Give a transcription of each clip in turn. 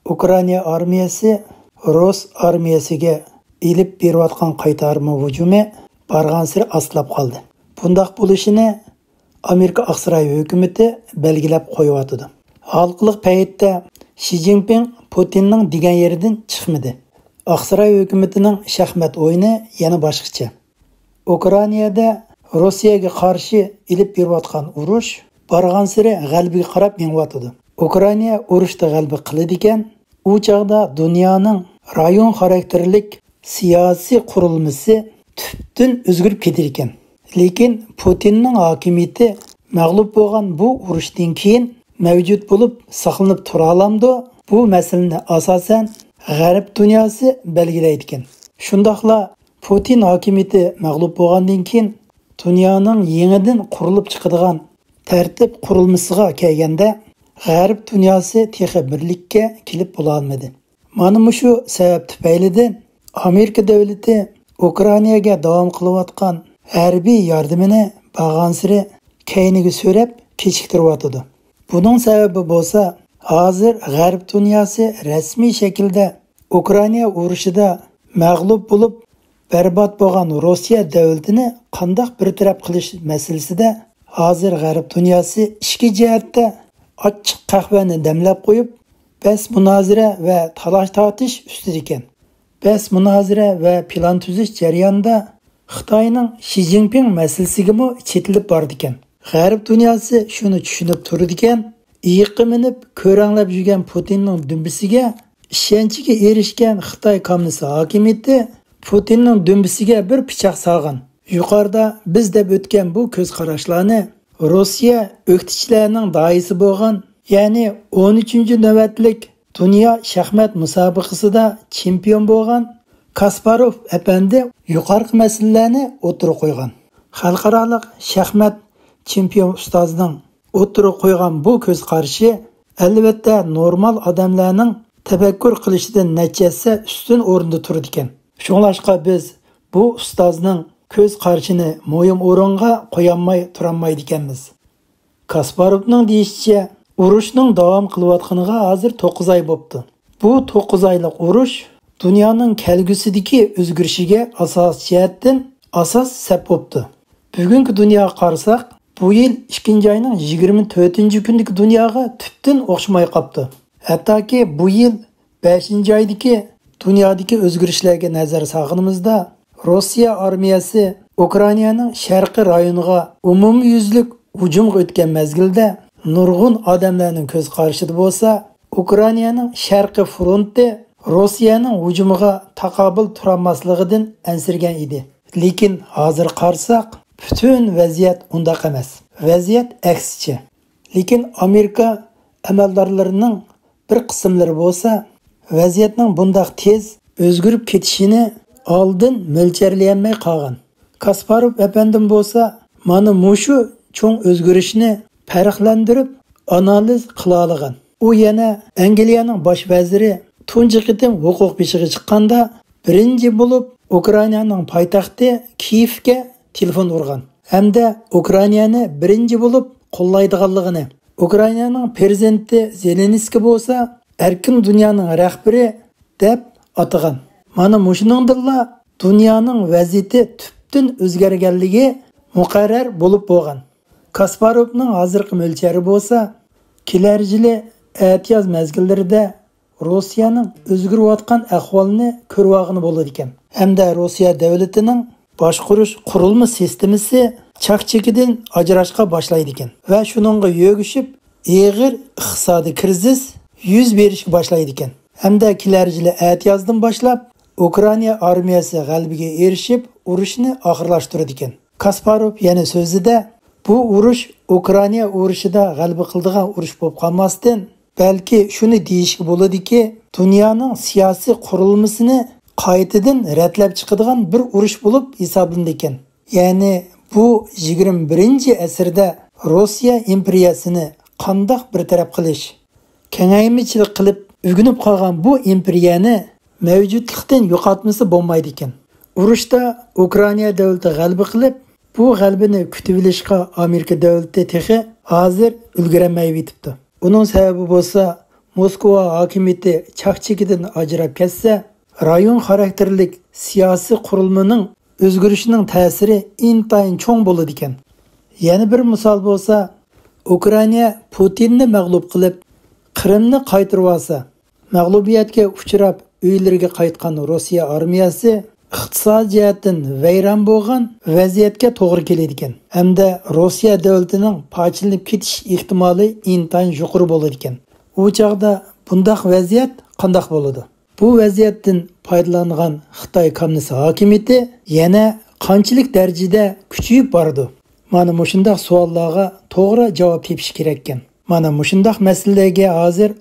Ukrayna armiyasi Rus armiyasiga elib berayotgan qaytarma hujumi barg'ansir astlab qoldi. Bundaq bo'lishini Amerika Aqsaray hukumati belgilab qo'yatdi. Xalqliq paytda Xi Jinping Putinning degan yeridan chiqmadi. Aqsaray hukumatining shaxmat o'yini yana boshqacha. Ukrainada Rossiyaga qarshi elib berayotgan urush barg'ansiri g'albiga qarab mengayotdi. Ukraina urushda g'alaba qiladi ekan, u chaqda dunyoning rayon xarakterlik siyosiy qurilmasi tubdan o'zgarib ketar ekan. Lekin Putinning hokimiyati mag'lub bo'lgan bu urushdan keyin mavjud bo'lib saqlanib tura olamdi. Bu masalani asosan G'arb dunyosi belgilaydi ekan. Shundaqla Putin hokimiyati mag'lub bo'lgandan keyin dunyoning yangidan qurilib chiqadigan tartib qurilmasiga kelganda G'arb dunyosi texi birlikka kelib bo'la olmadi. Mana shu sabab tufaylidan Amerika davlati Ukrainaga davom qilayotgan harbiy yordamini bag'ansiri keyniga so'rab kechiktiryotdi. Buning sababi bo'lsa, hozir G'arb dunyosi rasmiy shaklda Ukraina urushida mag'lub bo'lib barbod bo'lgan Rossiya davlatini qandoq bartaraf qilish masalasida hozir G'arb dunyosi ikki jihatda ochiq qahvani damlab qo'yib, bas munozara va talash-tortish ustida ekan. Bas munozara va plan tuzish jarayonida Xitoyning Xi Jinping masalasiga mo chetilib bordi ekan. G'arb dunyosi shuni tushunib turdi ekan, iyiqqa minib ko'ranglab yurgan Putinning dumbisiga ishonchiga erishgan Xitoy kommunist hokimiyati Putinning dumbisiga bir pichoq solgan. Yuqorida biz deb o'tgan bu ko'z qarashlarni Rossiya o'qituvchilarining doisi bo'lgan, ya'ni 13-navbatlik dunyo shaxmat musobaqasida chempion bo'lgan Kasparov apandi yuqorqi masalalarni o'tirib qo'ygan. Xalqaro shaxmat chempion ustozining o'tirib qo'ygan bu ko'z qarashi albatta normal odamlarning tafakkur qilishidan natijasi ustun o'rinda turadi ekan. Shunlashqa biz bu ustozning ko'z qarashini muhim o'ringa qo'yolmay turolmaydi ekanmiz. Kasparovning deyishicha, urushning davom qilayotganiga hozir 9 oy bo'ldi. Bu 9 oylik urush dunyoning kelgusidagi o'zgarishiga asos jihatdan asos sabab bo'ldi. Bugungi dunyoga qarasak, bu yil 2-oyning 24-kundagi dunyoga tubdan o'xshamay qoldi. Hattoki bu yil 5-oydagi dunyodagi o'zgarishlarga nazar solganimizda Rossiya armiyasi Ukrainaning sharqiy rayoniga umumyuzlik hujumga o'tgan mezgilda nurg'un odamlarning ko'z qarashida bo'lsa, Ukrainaning sharqiy fronti Rossiyaning hujumiga taqobil turolmasligidan ansirgan edi. Lekin hozir qarasak, butun vaziyat undaq emas. Vaziyat aksicha. Lekin Amerika amaldorlarining bir qismlari bo'lsa, vaziyatning bundaq tez o'zgarib ketishini oldin mo'ljallayolmay qolgan. Kasparov apandim bo'lsa, mana mushu cho'ng o'zgarishni farqlantirib analiz qila olgan. U yana Angliyaning bosh vaziri tunji qitim huquq beshiga chiqqanda birinchi bo'lib Ukrainaning poytaxti Kiyevga telefon urgan. Hamda Ukrainani birinchi bo'lib qo'llaydiganligini, Ukrainaning prezidenti Zelenskiy bo'lsa, erkin dunyoning rahbari deb atagan. Mana mushiningdilla dunyoning vaziyati tubdan o'zgarganligi muqarrar bo'lib bo'lgan. Kasparovning hozirgi mo'ljari bo'lsa, kelar yili e'tiyoz mezgillarida Rossiyaning o'zgarayotgan ahvolini ko'rib bo'ladi ekan. Hamda Rossiya davlatining boshqarish qurilma sistemasi chaq-chekidan ajrashga boshlaydi ekan va shuningga yo'g'ishib og'ir iqtisodiy krizis yuz berishga boshlaydi ekan. Hamda kelar yili e'tiyozdan boshlab Ukraina armiyasi g'alabaga erishib, urushni oxirlashtiradi ekan. Kasparov yana so'zida bu urush Ukraina urushida g'alaba qildigan urush bo'lib qolmasdan, balki shuni deyishga bo'ladiki, dunyoning siyosiy qurilmasini qaytadan ratlab chiqadigan bir urush bo'lib hisoblanadi ekan. Ya'ni bu 21-asrda Rossiya imperiyasini qandoq bir taraf qilish, kengaymichilik qilib o'ginib qolgan bu imperiyani mavjudlikdan yo'qotmasi bo'lmaydi ekan. Urushda Ukraina davlati g'alaba qilib, bu g'alabani kutib olishga Amerika davlati texi hozir ulgurmay yetibdi. Uning sababi bo'lsa, Moskva hokimiyati chaqchikidan ajrab ketsa, rayon xarakterlik siyosiy qurilmaning o'zgarishining ta'siri intayin cho'ng bo'ladi ekan. Yana bir misol bo'lsa, Ukraina Putinni mag'lub qilib, Qrimni qaytarib olsa, mag'lubiyatga uchrab uylariga qaytgan Rossiya armiyasi iqtisodiy jihatdan vayron bo'lgan vaziyatga to'g'ri keladi ekan. Hamda Rossiya davlatining parchalanib ketish ehtimoli intayin yuqori bo'ladi ekan. U chaqda bundaq vaziyat qanday bo'ladi? Bu vaziyatdan foydalangan Xitoy kommunist hokimiyati yana qanchalik darajada kuchayib bordi? Mana mushundaq savollarga to'g'ri javob tepish kerak ekan. Mana mushundaq masalalarga hozir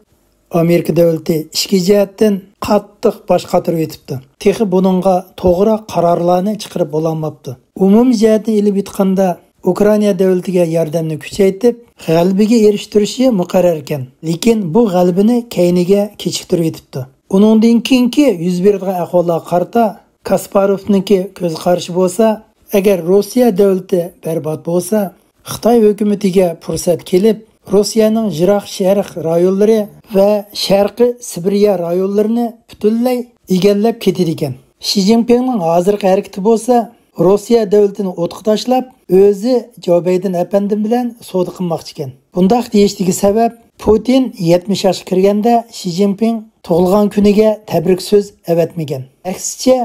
Amerika davlati ichki jihatdan qattiq bosh qotirib o'tibdi. Texi buningga to'g'ri qarorlarni chiqarib bo'lolmabdi. Umumiy jihatdan ilib yetganda Ukraina davlatiga yordamni kuchaytirib, g'alabaga erishtirishi muqarrar ekan. Lekin bu g'alabani keyniga kechiktirib o'tibdi. Uningdan keyingi yuz bergan ahvolga qarata Kasparovniki ko'z qarashi bo'lsa, agar Rossiya davlati barbod bo'lsa, Xitoy hukumatiga fursat kelib, Rossiyaning Jiroq sharq rayonlari va Sharqi Sibiriya rayonlarini butunlay egallab ketadi ekan. Shi Jinpingning hozirgi harakati bo'lsa, Rossiya davlatini o'tqa tashlab, o'zi Jo Bayden apandim bilan savdo qilmoqchi ekan. Bundaq deyishdagi sabab, Putin 70 yoshga kirganda Shi Jinping tug'ilgan kuniga tabrik so'z avatmagan. Aksicha,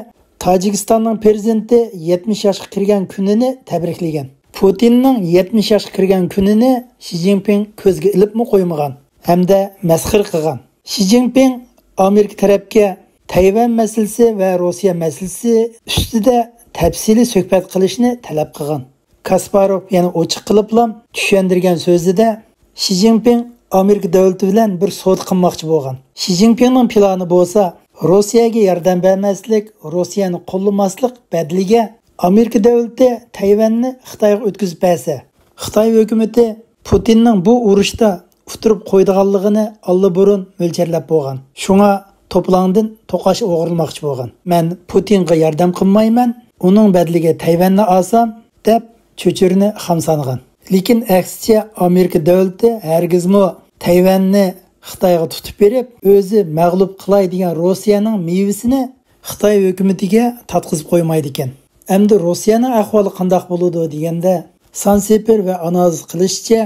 Tojikistonning prezidenti 70 yoshga kirgan kunini tabriklagan. Putinning 70 yoshga kirgan kunini Shi Jinping ko'zga ilibmi qo'ymagan hamda masxir qilgan. Shi Jinping Amerika tarafga Tayvan masalasi va Rossiya masalasi ustida tafsiliy suhbat qilishni talab qilgan. Kasparov yana ochiq qiliblam tushuntirgan so'zida Shi Jinping Amerika davlati bilan bir savdo qilmoqchi bo'lgan. Shi Jinpingning plani bo'lsa, Rossiyaga yordam bermaslik, Rossiyani qo'llamaslik badliga Amerika davlati Tayvanni Xitoyga o'tkazib bersa, Xitoy hukumati Putinning bu urushda uturib qo'ydiganligini allaburun mo'ljarlab bo'lgan. Shunga to'plangdan to'qash o'g'irlamoqchi bo'lgan. Men Putinga yordam qilmayman, uning badliga Tayvanni olsam deb cho'chirni xamsangan. Lekin aksicha Amerika davlati hargizmi Tayvanni Xitoyga tutib berib, o'zi mag'lub qilay degan Rossiyaning mevasini Xitoy hukumatiga tatqizib qo'ymaydi ekan. Endi Rossiyaning ahvoli qanday bo'ladi deganda, Sansepir va analiz qilishcha,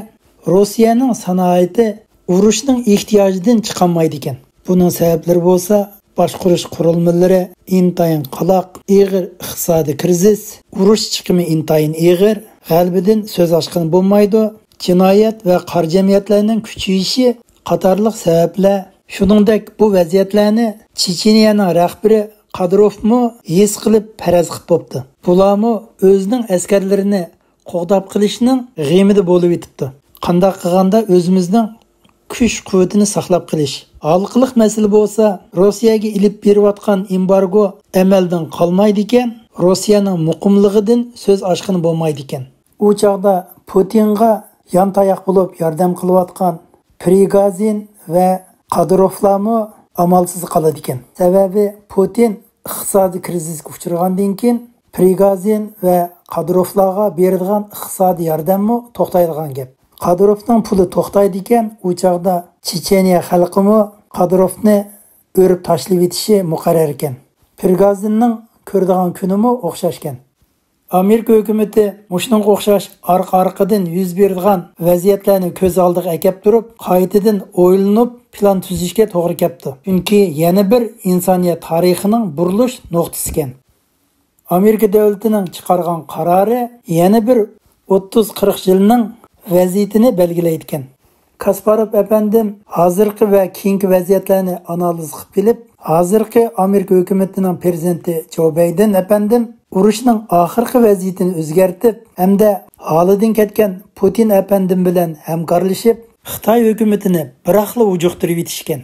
Rossiyaning sanoati urushning ehtiyojidan chiqolmaydi ekan. Buning sabablari bo'lsa, boshqarish qurilmalari intayin qaloq, og'ir iqtisodiy krizis, urush chiqimi intayin og'ir, g'albidan so'z ochqan bo'lmaydi, jinoyat va qor jamiyatlarning kuchayishi qatorliq sabablar. Shuningdek, bu vaziyatlarni Checheniyaning rahbari Qadirovmi his qilib faraz qilib bo'pti. Bularmi o'zining askarlarini qo'g'dab qilishning g'imida bo'lib yetibdi. Qanday qilganda o'zimizning kuch-quvvatini saqlab qilish. Halqiliq masala bo'lsa, Rossiyaga ilib berayotgan embargo amaldan qolmaydi ekan, Rossiyaning muqimligidan so'z ochqin bo'lmaydi ekan. U chaqda Putinga yon tayoq bo'lib yordam qilayotgan Prigozhin va Qadirovlarmi amalsiz qoladi ekan. Sababi Putin iqtisodiy krizisga uchragandan keyin Prigozhin va Qadirovlarga berilgan iqtisodiy yordammi to'xtaydigan gap. Qadirovning puli to'xtaydi ekan, u chaqda Checheniya xalqimi Qadirovni o'rib tashlab etishi muqarrar ekan. Prigozhinning ko'rdigan kunimi o'xshash ekan. Amerika hukumati mushunga o'xshash orqa-orqadan yuz bergan vaziyatlarni ko'z oldiga kelib turib, qaytadan o'ylanib plan tuzishga to'g'ri kelibdi. Chunki yana bir insoniyat tarixining burilish nuqtasi ekan. Amerika davlatining chiqargan qarori yana bir 30-40 yilning vaziyatini belgilaydi ekan. Kasparov apandim hozirgi va keyingi vaziyatlarni analiz qilib bilib, hozirgi Amerika hukumatining prezidenti Jo Bayden apandim urushning oxirgi vaziyatini o'zgartib, hamda holidan ketgan Putin apandim bilan hamkorlashib, Xitoy hukumatini biraqli ujuqtirib etishgan.